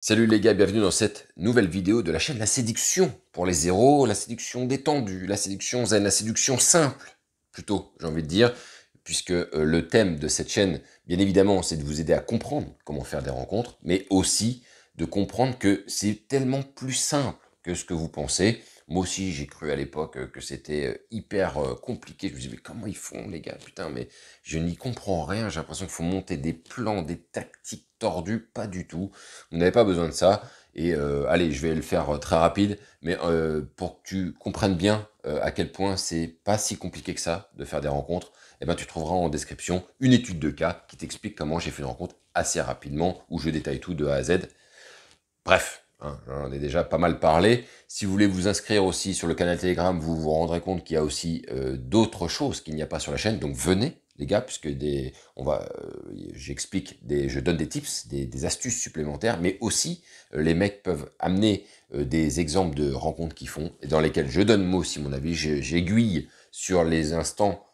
Salut les gars, bienvenue dans cette nouvelle vidéo de la chaîne La Séduction pour les zéros, la séduction détendue, la séduction zen, la séduction simple, plutôt, j'ai envie de dire, puisque le thème de cette chaîne, bien évidemment, c'est de vous aider à comprendre comment faire des rencontres, mais aussi de comprendre que c'est tellement plus simple que ce que vous pensez. Moi aussi, j'ai cru à l'époque que c'était hyper compliqué. Je me disais, mais comment ils font, les gars? Putain, mais je n'y comprends rien. J'ai l'impression qu'il faut monter des plans, des tactiques tordues. Pas du tout. Vous n'avez pas besoin de ça. Et allez, je vais le faire très rapide, mais pour que tu comprennes bien à quel point c'est pas si compliqué que ça de faire des rencontres, eh ben, tu trouveras en description une étude de cas qui t'explique comment j'ai fait une rencontre assez rapidement, où je détaille tout de A à Z. Bref, hein, j'en ai déjà pas mal parlé. Si vous voulez vous inscrire aussi sur le canal Telegram, vous vous rendrez compte qu'il y a aussi d'autres choses qu'il n'y a pas sur la chaîne. Donc venez, les gars, puisque je donne des tips, des astuces supplémentaires, mais aussi les mecs peuvent amener des exemples de rencontres qu'ils font et dans lesquelles je donne moi aussi mon avis. J'aiguille sur les instants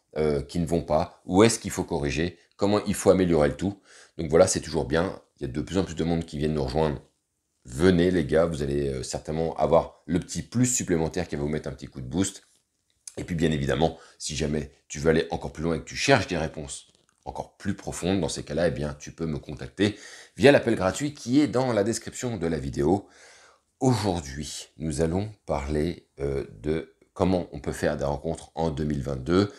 qui ne vont pas, où est-ce qu'il faut corriger, comment il faut améliorer le tout. Donc voilà, c'est toujours bien. Il y a de plus en plus de monde qui viennent nous rejoindre. Venez les gars, vous allez certainement avoir le petit plus supplémentaire qui va vous mettre un petit coup de boost. Et puis bien évidemment, si jamais tu veux aller encore plus loin et que tu cherches des réponses encore plus profondes, dans ces cas-là, eh bien tu peux me contacter via l'appel gratuit qui est dans la description de la vidéo. Aujourd'hui, nous allons parler de comment on peut faire des rencontres en 2022.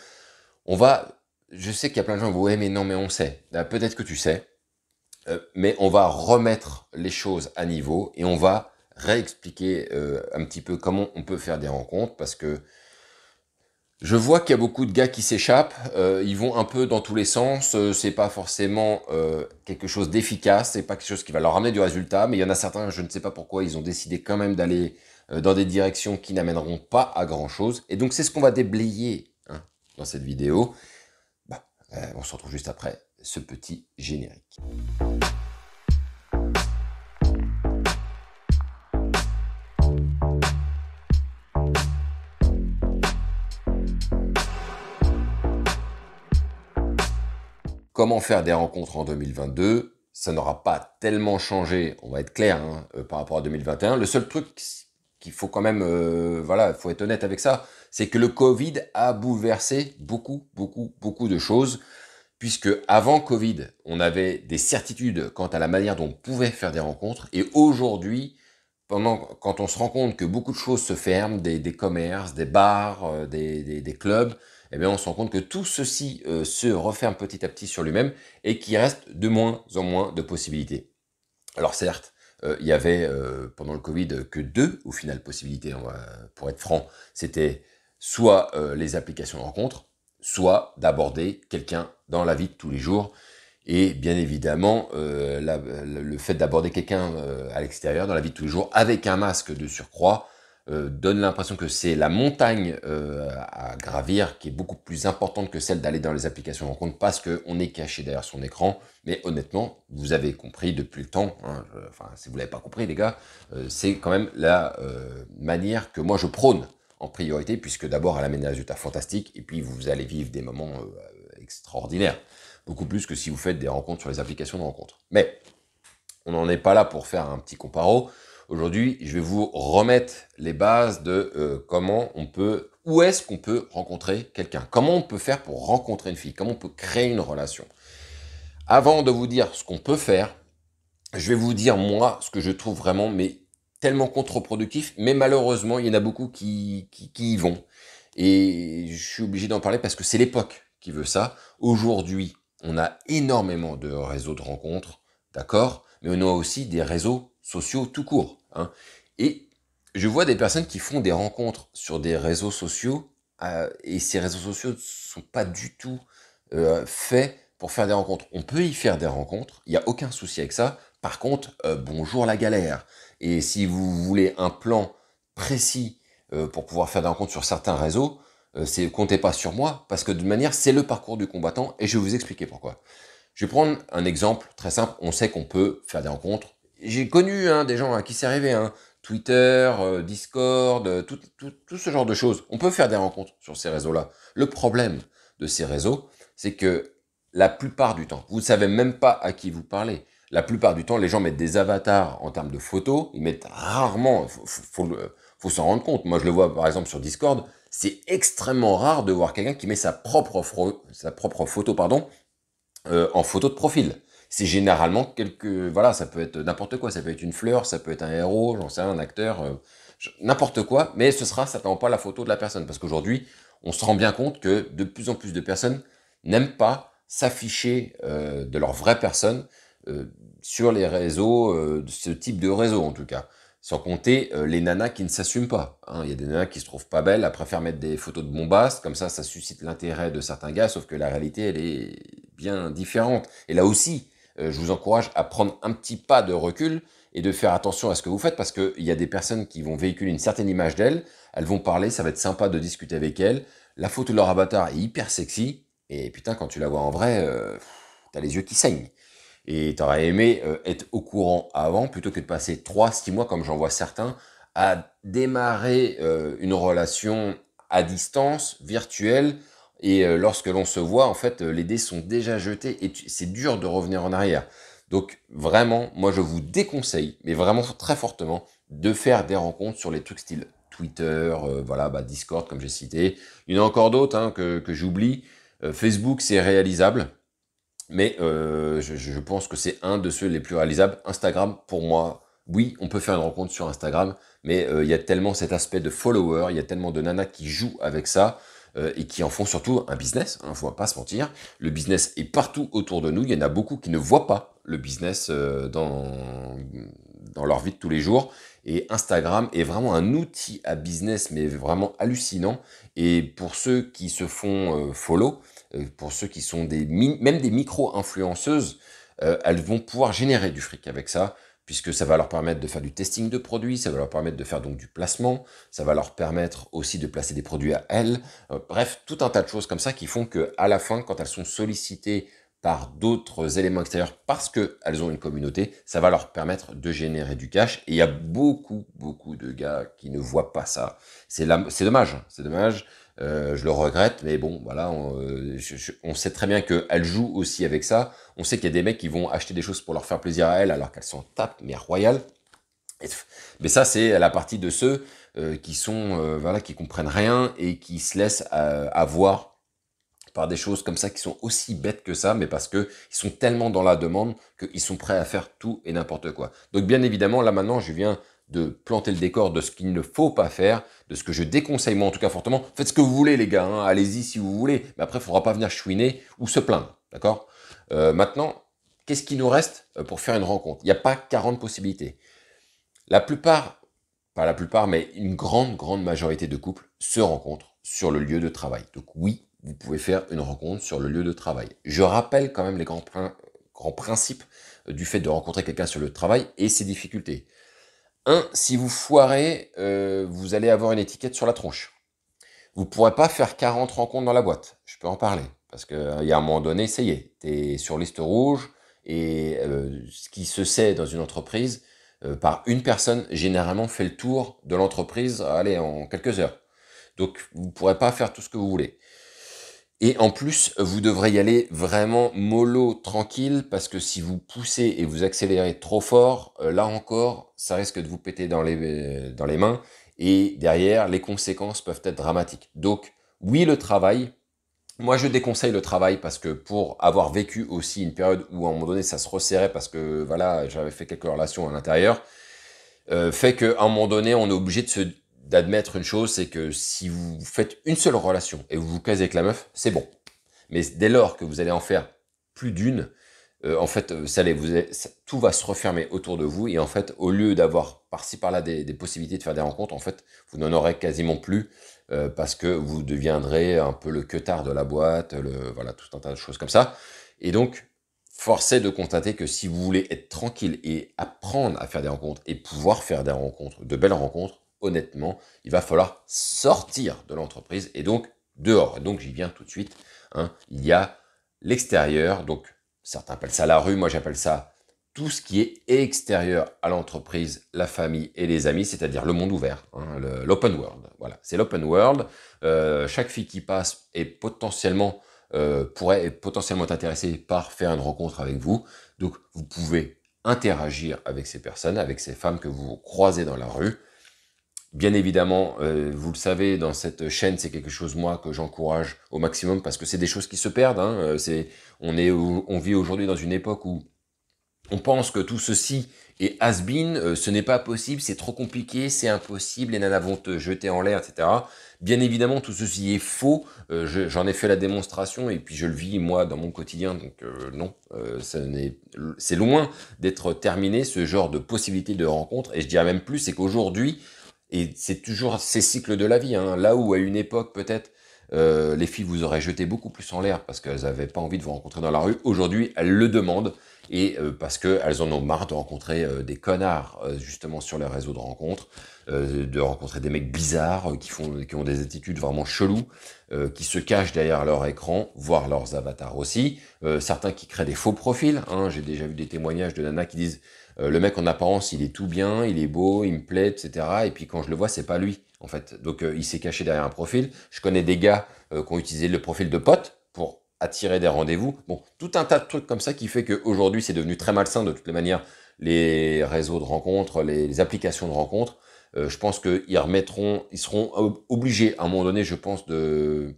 Je sais qu'il y a plein de gens qui vont, ouais mais non mais on sait. Peut-être que tu sais, mais on va remettre les choses à niveau et on va réexpliquer un petit peu comment on peut faire des rencontres parce que je vois qu'il y a beaucoup de gars qui s'échappent, ils vont un peu dans tous les sens, c'est pas forcément quelque chose d'efficace, c'est pas quelque chose qui va leur ramener du résultat, mais il y en a certains, je ne sais pas pourquoi, ils ont décidé quand même d'aller dans des directions qui n'amèneront pas à grand chose, et donc c'est ce qu'on va déblayer hein, dans cette vidéo. On se retrouve juste après ce petit générique. Comment faire des rencontres en 2022? Ça n'aura pas tellement changé, on va être clair, hein, par rapport à 2021. Le seul truc qu'il faut quand même, voilà, il faut être honnête avec ça, c'est que le Covid a bouleversé beaucoup de choses, puisque avant Covid, on avait des certitudes quant à la manière dont on pouvait faire des rencontres, et aujourd'hui, quand on se rend compte que beaucoup de choses se ferment, des commerces, des bars, des clubs, eh bien on se rend compte que tout ceci se referme petit à petit sur lui-même et qu'il reste de moins en moins de possibilités. Alors certes, il y avait pendant le Covid que deux, au final, possibilités, pour être franc. C'était soit les applications de rencontres, soit d'aborder quelqu'un dans la vie de tous les jours. Et bien évidemment, le fait d'aborder quelqu'un à l'extérieur, dans la vie de tous les jours, avec un masque de surcroît, donne l'impression que c'est la montagne à gravir qui est beaucoup plus importante que celle d'aller dans les applications de rencontre parce qu'on est caché derrière son écran. Mais honnêtement, vous avez compris depuis le temps, hein, enfin si vous l'avez pas compris les gars, c'est quand même la manière que moi je prône en priorité, puisque d'abord elle amène des résultats fantastiques, et puis vous allez vivre des moments extraordinaires. Beaucoup plus que si vous faites des rencontres sur les applications de rencontres. Mais on n'en est pas là pour faire un petit comparo. Aujourd'hui, je vais vous remettre les bases de où est-ce qu'on peut rencontrer quelqu'un. Comment on peut faire pour rencontrer une fille. Comment on peut créer une relation. Avant de vous dire ce qu'on peut faire, je vais vous dire moi ce que je trouve vraiment mais tellement contre-productif. Mais malheureusement, il y en a beaucoup qui y vont. Et je suis obligé d'en parler parce que c'est l'époque qui veut ça. Aujourd'hui, on a énormément de réseaux de rencontres, d'accord? Mais on a aussi des réseaux sociaux tout court. Hein. Et je vois des personnes qui font des rencontres sur des réseaux sociaux, et ces réseaux sociaux ne sont pas du tout faits pour faire des rencontres. On peut y faire des rencontres, il n'y a aucun souci avec ça. Par contre, bonjour la galère. Et si vous voulez un plan précis pour pouvoir faire des rencontres sur certains réseaux, comptez pas sur moi, parce que de toute manière, c'est le parcours du combattant, et je vais vous expliquer pourquoi. Je vais prendre un exemple très simple, on sait qu'on peut faire des rencontres. J'ai connu des gens à qui c'est arrivé, Twitter, Discord, tout ce genre de choses. On peut faire des rencontres sur ces réseaux-là. Le problème de ces réseaux, c'est que la plupart du temps, vous ne savez même pas à qui vous parlez. La plupart du temps, les gens mettent des avatars en termes de photos, ils mettent rarement, faut s'en rendre compte. Moi, je le vois par exemple sur Discord, c'est extrêmement rare de voir quelqu'un qui met sa propre photo, pardon, en photo de profil. C'est généralement voilà, ça peut être n'importe quoi, ça peut être une fleur, ça peut être un héros, j'en sais rien, un acteur, n'importe quoi, mais ce sera certainement pas la photo de la personne, parce qu'aujourd'hui, on se rend bien compte que de plus en plus de personnes n'aiment pas s'afficher de leur vraie personne euh, sur les réseaux, de ce type de réseau en tout cas. Sans compter les nanas qui ne s'assument pas, hein. Il y a des nanas qui se trouvent pas belles, elles préfèrent mettre des photos de bombastes, comme ça suscite l'intérêt de certains gars, sauf que la réalité, elle est bien différente. Et là aussi, je vous encourage à prendre un petit pas de recul et de faire attention à ce que vous faites, parce qu'il y a des personnes qui vont véhiculer une certaine image d'elles, elles vont parler, ça va être sympa de discuter avec elles, la photo de leur avatar est hyper sexy, et putain, quand tu la vois en vrai, t'as les yeux qui saignent. Et t'aurais aimé être au courant avant, plutôt que de passer 3, 6 mois, comme j'en vois certains, à démarrer une relation à distance, virtuelle, et lorsque l'on se voit, en fait, les dés sont déjà jetés, et c'est dur de revenir en arrière. Donc vraiment, moi je vous déconseille, mais vraiment très fortement, de faire des rencontres sur les trucs style Twitter, voilà, bah, Discord comme j'ai cité. Il y en a encore d'autres hein, que j'oublie. Facebook c'est réalisable. Mais je pense que c'est un de ceux les plus réalisables. Instagram, pour moi, oui, on peut faire une rencontre sur Instagram, mais il y a tellement cet aspect de follower, il y a tellement de nanas qui jouent avec ça et qui en font surtout un business, hein, faut pas se mentir. Le business est partout autour de nous, il y en a beaucoup qui ne voient pas le business dans leur vie de tous les jours. Et Instagram est vraiment un outil à business, mais vraiment hallucinant. Et pour ceux qui se font follow, pour ceux qui sont même des micro-influenceuses, elles vont pouvoir générer du fric avec ça, puisque ça va leur permettre de faire du testing de produits, ça va leur permettre de faire donc du placement, ça va leur permettre aussi de placer des produits à elles. Bref, tout un tas de choses comme ça qui font que à la fin, quand elles sont sollicitées par d'autres éléments extérieurs parce qu'elles ont une communauté, ça va leur permettre de générer du cash. Et il y a beaucoup, beaucoup de gars qui ne voient pas ça. C'est dommage, hein, c'est dommage. Je le regrette, mais bon, voilà, on sait très bien qu'elle joue aussi avec ça. On sait qu'il y a des mecs qui vont acheter des choses pour leur faire plaisir à elles, alors qu'elles sont tapes, mais royales. Mais ça, c'est la partie de ceux qui sont, voilà, qui comprennent rien et qui se laissent avoir par des choses comme ça qui sont aussi bêtes que ça, mais parce que ils sont tellement dans la demande qu'ils sont prêts à faire tout et n'importe quoi. Donc bien évidemment, là maintenant, je viens de planter le décor de ce qu'il ne faut pas faire, de ce que je déconseille moi en tout cas fortement. Faites ce que vous voulez les gars, hein, allez-y si vous voulez, mais après il faudra pas venir chouiner ou se plaindre, d'accord. Maintenant, qu'est-ce qui nous reste pour faire une rencontre? Il n'y a pas 40 possibilités. La plupart, pas la plupart, mais une grande, grande majorité de couples se rencontrent sur le lieu de travail. Donc oui, vous pouvez faire une rencontre sur le lieu de travail. Je rappelle quand même les grands principes du fait de rencontrer quelqu'un sur le lieu de travail et ses difficultés. Un, si vous foirez, vous allez avoir une étiquette sur la tronche. Vous ne pourrez pas faire 40 rencontres dans la boîte. Je peux en parler. Parce qu'il y a un moment donné, ça y est, tu es sur liste rouge. Et ce qui se sait dans une entreprise, par une personne, généralement fait le tour de l'entreprise, allez, en quelques heures. Donc, vous ne pourrez pas faire tout ce que vous voulez. Et en plus, vous devrez y aller vraiment mollo, tranquille, parce que si vous poussez et vous accélérez trop fort, là encore, ça risque de vous péter dans les mains, et derrière, les conséquences peuvent être dramatiques. Donc, oui, le travail, moi je déconseille le travail, parce que pour avoir vécu aussi une période où à un moment donné ça se resserrait, parce que voilà, j'avais fait quelques relations à l'intérieur, fait qu'à un moment donné, on est obligé d'admettre une chose, c'est que si vous faites une seule relation et vous vous casez avec la meuf, c'est bon. Mais dès lors que vous allez en faire plus d'une, en fait, tout va se refermer autour de vous, et en fait, au lieu d'avoir par-ci par-là des possibilités de faire des rencontres, en fait, vous n'en aurez quasiment plus, parce que vous deviendrez un peu le queutard de la boîte, voilà, tout un tas de choses comme ça. Et donc, force est de constater que si vous voulez être tranquille et apprendre à faire des rencontres et pouvoir faire des rencontres, de belles rencontres, honnêtement, il va falloir sortir de l'entreprise et donc dehors. Et donc j'y viens tout de suite, hein. Il y a l'extérieur, donc certains appellent ça la rue, moi j'appelle ça tout ce qui est extérieur à l'entreprise, la famille et les amis, c'est-à-dire le monde ouvert, hein, l'open world. Voilà, c'est l'open world. Chaque fille qui passe est potentiellement pourraient potentiellement être intéressés par faire une rencontre avec vous. Donc, vous pouvez interagir avec ces personnes, avec ces femmes que vous croisez dans la rue. Bien évidemment, vous le savez, dans cette chaîne, c'est quelque chose, moi, que j'encourage au maximum, parce que c'est des choses qui se perdent. Hein. On vit aujourd'hui dans une époque où on pense que tout ceci est has-been, ce n'est pas possible, c'est trop compliqué, c'est impossible, les nanas vont te jeter en l'air, etc. Bien évidemment, tout ceci est faux, j'en ai fait la démonstration, et puis je le vis, moi, dans mon quotidien, donc non, c'est loin d'être terminé, ce genre de possibilité de rencontre, et je dirais même plus, c'est qu'aujourd'hui, et c'est toujours ces cycles de la vie, hein, là où à une époque, peut-être, les filles vous auraient jeté beaucoup plus en l'air parce qu'elles n'avaient pas envie de vous rencontrer dans la rue. Aujourd'hui, elles le demandent et parce qu'elles en ont marre de rencontrer des connards justement sur les réseaux de rencontres, de rencontrer des mecs bizarres qui ont des attitudes vraiment cheloues, qui se cachent derrière leur écran, voire leurs avatars aussi. Certains qui créent des faux profils. Hein, j'ai déjà vu des témoignages de nanas qui disent le mec en apparence il est tout bien, il est beau, il me plaît, etc. Et puis quand je le vois, c'est pas lui en fait. Donc il s'est caché derrière un profil. Je connais des gars qui ont utilisé le profil de pote pour attirer des rendez-vous. Bon, tout un tas de trucs comme ça qui fait qu'aujourd'hui c'est devenu très malsain de toutes les manières. Les réseaux de rencontres, les applications de rencontres, je pense ils seront obligés à un moment donné, je pense, de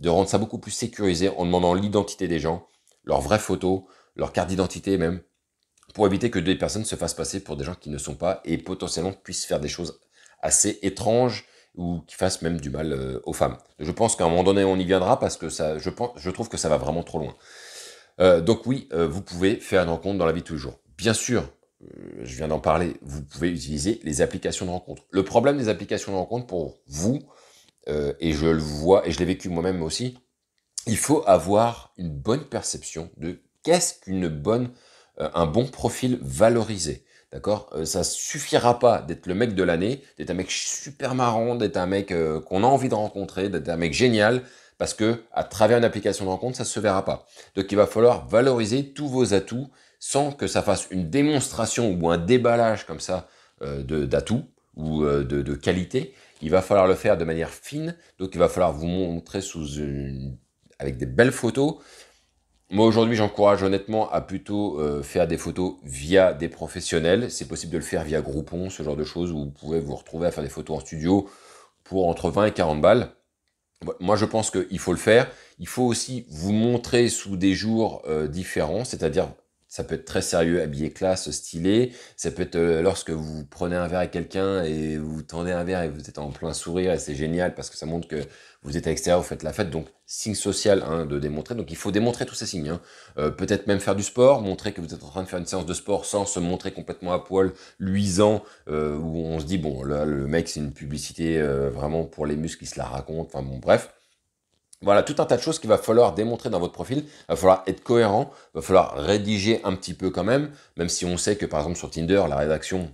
rendre ça beaucoup plus sécurisé en demandant l'identité des gens, leurs vraies photos, leur carte d'identité même, pour éviter que des personnes se fassent passer pour des gens qui ne sont pas et potentiellement puissent faire des choses assez étranges ou qui fassent même du mal aux femmes. Je pense qu'à un moment donné, on y viendra parce que je trouve que ça va vraiment trop loin. Donc oui, vous pouvez faire une rencontre dans la vie de tous les jours. Bien sûr, je viens d'en parler, vous pouvez utiliser les applications de rencontre. Le problème des applications de rencontre pour vous, et je le vois, et je l'ai vécu moi-même aussi, il faut avoir une bonne perception de qu'est-ce un bon profil valorisé. D'accord. Ça suffira pas d'être le mec de l'année, d'être un mec super marrant, d'être un mec qu'on a envie de rencontrer, d'être un mec génial, parce que à travers une application de rencontre, ça se verra pas. Donc il va falloir valoriser tous vos atouts sans que ça fasse une démonstration ou un déballage comme ça d'atouts ou de qualité. Il va falloir le faire de manière fine, donc il va falloir vous montrer avec des belles photos. Moi aujourd'hui j'encourage honnêtement à plutôt faire des photos via des professionnels. C'est possible de le faire via Groupon, ce genre de choses, où vous pouvez vous retrouver à faire des photos en studio pour entre 20 et 40 balles. Moi je pense qu'il faut le faire. Il faut aussi vous montrer sous des jours différents, c'est-à-dire ça peut être très sérieux, habillé classe, stylé. Ça peut être lorsque vous prenez un verre avec quelqu'un et vous tendez un verre et vous êtes en plein sourire et c'est génial parce que ça montre que vous êtes à l'extérieur, vous faites la fête. Donc signe social hein, de démontrer. Donc il faut démontrer tous ces signes. Hein. Peut-être même faire du sport, montrer que vous êtes en train de faire une séance de sport sans se montrer complètement à poil, luisant, où on se dit bon là le mec c'est une publicité vraiment pour les muscles qui se la raconte. Enfin bon bref. Voilà, tout un tas de choses qu'il va falloir démontrer dans votre profil. Il va falloir être cohérent, il va falloir rédiger un petit peu quand même si on sait que par exemple sur Tinder, la rédaction,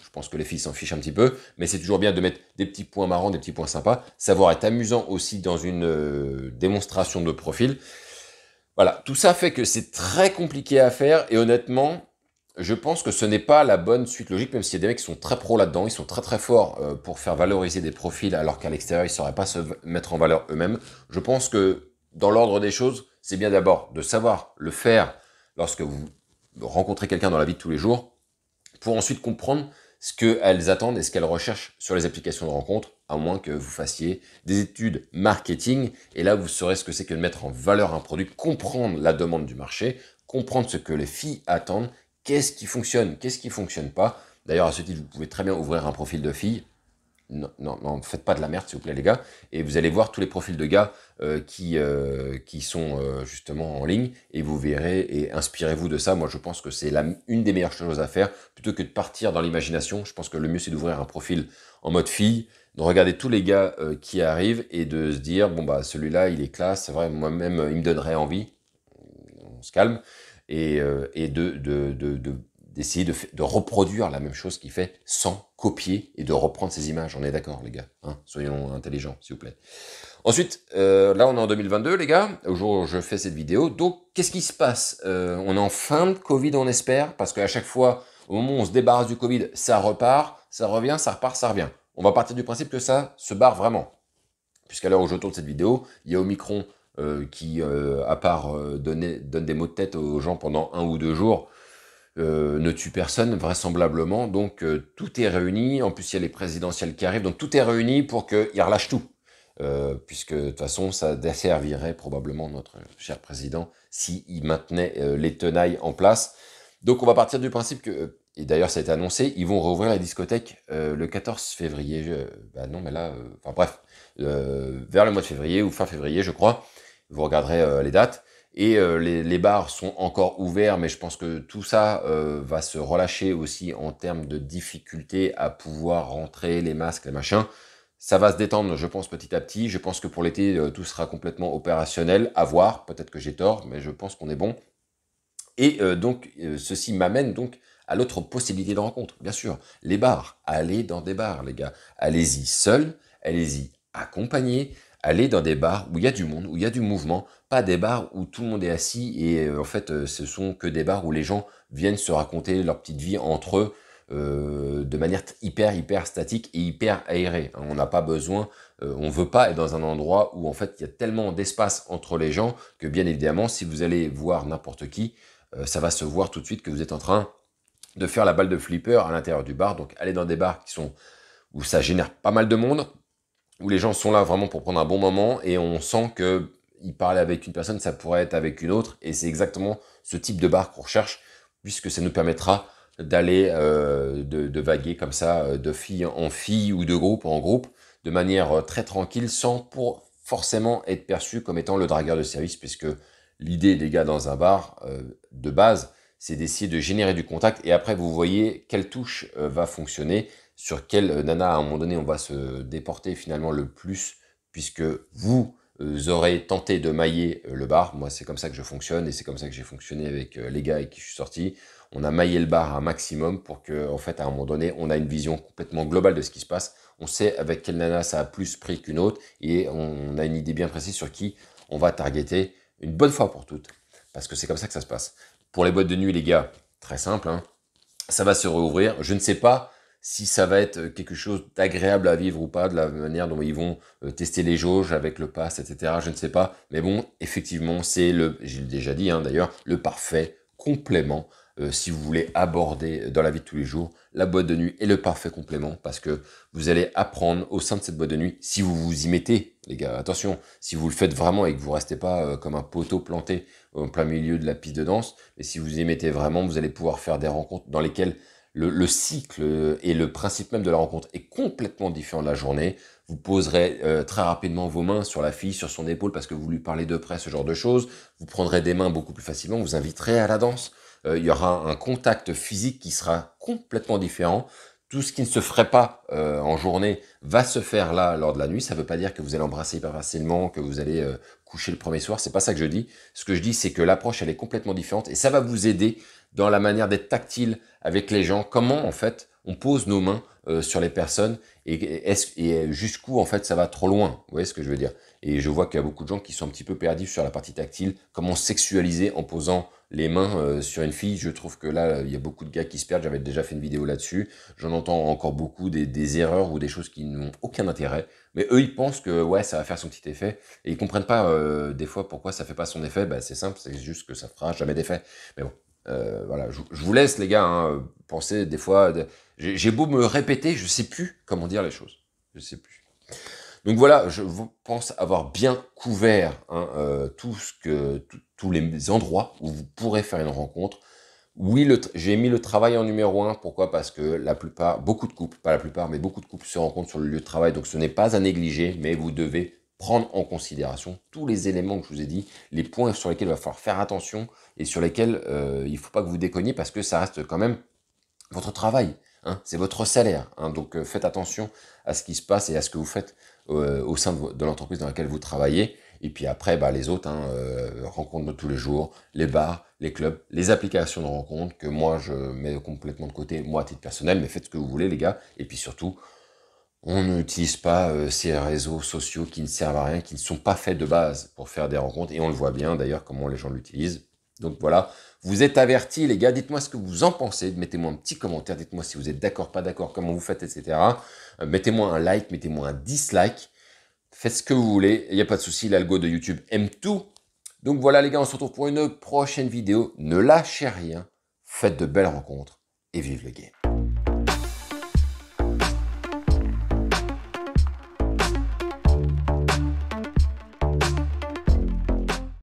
je pense que les filles s'en fichent un petit peu, mais c'est toujours bien de mettre des petits points marrants, des petits points sympas, savoir être amusant aussi dans une démonstration de profil. Voilà, tout ça fait que c'est très compliqué à faire et honnêtement, je pense que ce n'est pas la bonne suite logique, même s'il y a des mecs qui sont très pros là-dedans, ils sont très très forts pour faire valoriser des profils alors qu'à l'extérieur ils ne sauraient pas se mettre en valeur eux-mêmes. Je pense que dans l'ordre des choses, c'est bien d'abord de savoir le faire lorsque vous rencontrez quelqu'un dans la vie de tous les jours, pour ensuite comprendre ce qu'elles attendent et ce qu'elles recherchent sur les applications de rencontre, à moins que vous fassiez des études marketing, et là vous saurez ce que c'est que de mettre en valeur un produit, comprendre la demande du marché, comprendre ce que les filles attendent, qu'est-ce qui fonctionne pas. D'ailleurs, à ce titre, vous pouvez très bien ouvrir un profil de fille. Non, non, non, faites pas de la merde, s'il vous plaît, les gars. Et vous allez voir tous les profils de gars qui sont justement en ligne. Et vous verrez, et inspirez-vous de ça. Moi, je pense que c'est une des meilleures choses à faire. Plutôt que de partir dans l'imagination, je pense que le mieux, c'est d'ouvrir un profil en mode fille, de regarder tous les gars qui arrivent et de se dire, bon, bah, celui-là, il est classe. C'est vrai, moi-même, il me donnerait envie. On se calme et d'essayer de reproduire la même chose qu'il fait sans copier et de reprendre ses images. On est d'accord, les gars. Hein, soyons intelligents, s'il vous plaît. Ensuite, là, on est en 2022, les gars, au jour où je fais cette vidéo. Donc, qu'est-ce qui se passe On est en fin de Covid, on espère, parce qu'à chaque fois, au moment où on se débarrasse du Covid, ça repart, ça revient, ça repart, ça revient. On va partir du principe que ça se barre vraiment. Puisqu'à l'heure où je tourne cette vidéo, il y a Omicron qui, à part donne des maux de tête aux gens pendant 1 ou 2 jours, ne tue personne vraisemblablement. Donc tout est réuni. En plus, il y a les présidentielles qui arrivent. Donc tout est réuni pour qu'ils relâchent tout. Puisque de toute façon, ça desservirait probablement notre cher président s'il maintenait les tenailles en place. Donc on va partir du principe que, et d'ailleurs ça a été annoncé, ils vont rouvrir la discothèque le 14 février. Bah non, mais là, enfin bref, vers le mois de février ou fin février, je crois. Vous regarderez les dates. Et les bars sont encore ouverts, mais je pense que tout ça va se relâcher aussi en termes de difficulté à pouvoir rentrer, les masques, les machins. Ça va se détendre, je pense, petit à petit. Je pense que pour l'été, tout sera complètement opérationnel. À voir, peut-être que j'ai tort, mais je pense qu'on est bon. Et donc, ceci m'amène donc à l'autre possibilité de rencontre. Bien sûr, les bars. Allez dans des bars, les gars. Allez-y seuls, allez-y accompagnés. Allez dans des bars où il y a du monde, où il y a du mouvement. Pas des bars où tout le monde est assis et en fait, ce sont que des bars où les gens viennent se raconter leur petite vie entre eux de manière hyper statique et hyper aérée. On n'a pas besoin, on veut pas être dans un endroit où en fait il y a tellement d'espace entre les gens que bien évidemment, si vous allez voir n'importe qui, ça va se voir tout de suite que vous êtes en train de faire la balle de flipper à l'intérieur du bar. Donc allez dans des bars qui sont où ça génère pas mal de monde, où les gens sont là vraiment pour prendre un bon moment et on sent que il parlait avec une personne, ça pourrait être avec une autre, et c'est exactement ce type de bar qu'on recherche, puisque ça nous permettra d'aller, de vaguer comme ça, de fille en fille ou de groupe en groupe, de manière très tranquille, sans pour forcément être perçu comme étant le dragueur de service, puisque l'idée des gars dans un bar, de base, c'est d'essayer de générer du contact, et après vous voyez quelle touche va fonctionner, sur quelle nana à un moment donné on va se déporter finalement le plus, puisque vous aurez tenté de mailler le bar. Moi c'est comme ça que je fonctionne et c'est comme ça que j'ai fonctionné avec les gars avec qui je suis sorti. On a maillé le bar à un maximum pour que en fait à un moment donné on a une vision complètement globale de ce qui se passe. On sait avec quelle nana ça a plus pris qu'une autre et on a une idée bien précise sur qui on va targeter une bonne fois pour toutes. Parce que c'est comme ça que ça se passe. Pour les boîtes de nuit les gars, très simple, hein, ça va se rouvrir. Je ne sais pas si ça va être quelque chose d'agréable à vivre ou pas, de la manière dont ils vont tester les jauges avec le pass, etc. Je ne sais pas. Mais bon, effectivement, c'est j'ai déjà dit hein, d'ailleurs, le parfait complément si vous voulez aborder dans la vie de tous les jours la boîte de nuit est le parfait complément parce que vous allez apprendre au sein de cette boîte de nuit, si vous vous y mettez, les gars, attention, si vous le faites vraiment et que vous restez pas comme un poteau planté en plein milieu de la piste de danse, mais si vous y mettez vraiment, vous allez pouvoir faire des rencontres dans lesquelles le cycle et le principe même de la rencontre est complètement différent de la journée. Vous poserez très rapidement vos mains sur la fille, sur son épaule parce que vous lui parlez de près, ce genre de choses. Vous prendrez des mains beaucoup plus facilement, vous inviterez à la danse. Il y aura un contact physique qui sera complètement différent. Tout ce qui ne se ferait pas en journée va se faire là lors de la nuit. Ça ne veut pas dire que vous allez embrasser hyper facilement, que vous allez coucher le premier soir. C'est pas ça que je dis. Ce que je dis, c'est que l'approche elle est complètement différente et ça va vous aider dans la manière d'être tactile avec les gens. Comment en fait on pose nos mains sur les personnes et jusqu'où en fait ça va trop loin. Vous voyez ce que je veux dire? Et je vois qu'il y a beaucoup de gens qui sont un petit peu perdus sur la partie tactile. Comment sexualiser en posant les mains sur une fille? Je trouve que là, il y a beaucoup de gars qui se perdent. J'avais déjà fait une vidéo là-dessus. J'en entends encore beaucoup des erreurs ou des choses qui n'ont aucun intérêt. Mais eux, ils pensent que ouais, ça va faire son petit effet. Et ils comprennent pas des fois pourquoi ça fait pas son effet. Bah, c'est simple, c'est juste que ça fera jamais d'effet. Mais bon, voilà, je vous laisse les gars hein, penser des fois. J'ai beau me répéter, je sais plus comment dire les choses. Je sais plus. Donc voilà, je pense avoir bien couvert hein, tous les endroits où vous pourrez faire une rencontre. Oui, j'ai mis le travail en numéro un. Pourquoi? Parce que la plupart, beaucoup de couples, pas la plupart, mais beaucoup de couples se rencontrent sur le lieu de travail. Donc ce n'est pas à négliger, mais vous devez prendre en considération tous les éléments que je vous ai dit, les points sur lesquels il va falloir faire attention et sur lesquels il ne faut pas que vous déconniez parce que ça reste quand même votre travail. Hein, c'est votre salaire. Hein, donc faites attention à ce qui se passe et à ce que vous faites au sein de l'entreprise dans laquelle vous travaillez. Et puis après, bah, les autres, hein, rencontres de tous les jours, les bars, les clubs, les applications de rencontres que moi je mets complètement de côté, moi à titre personnel, mais faites ce que vous voulez les gars. Et puis surtout, on n'utilise pas ces réseaux sociaux qui ne servent à rien, qui ne sont pas faits de base pour faire des rencontres. Et on le voit bien d'ailleurs comment les gens l'utilisent. Donc voilà, vous êtes avertis les gars, dites-moi ce que vous en pensez, mettez-moi un petit commentaire, dites-moi si vous êtes d'accord, pas d'accord, comment vous faites, etc. Mettez-moi un like, mettez-moi un dislike. Faites ce que vous voulez, il n'y a pas de souci, l'algo de YouTube aime tout. Donc voilà les gars, on se retrouve pour une prochaine vidéo. Ne lâchez rien, faites de belles rencontres et vive le game.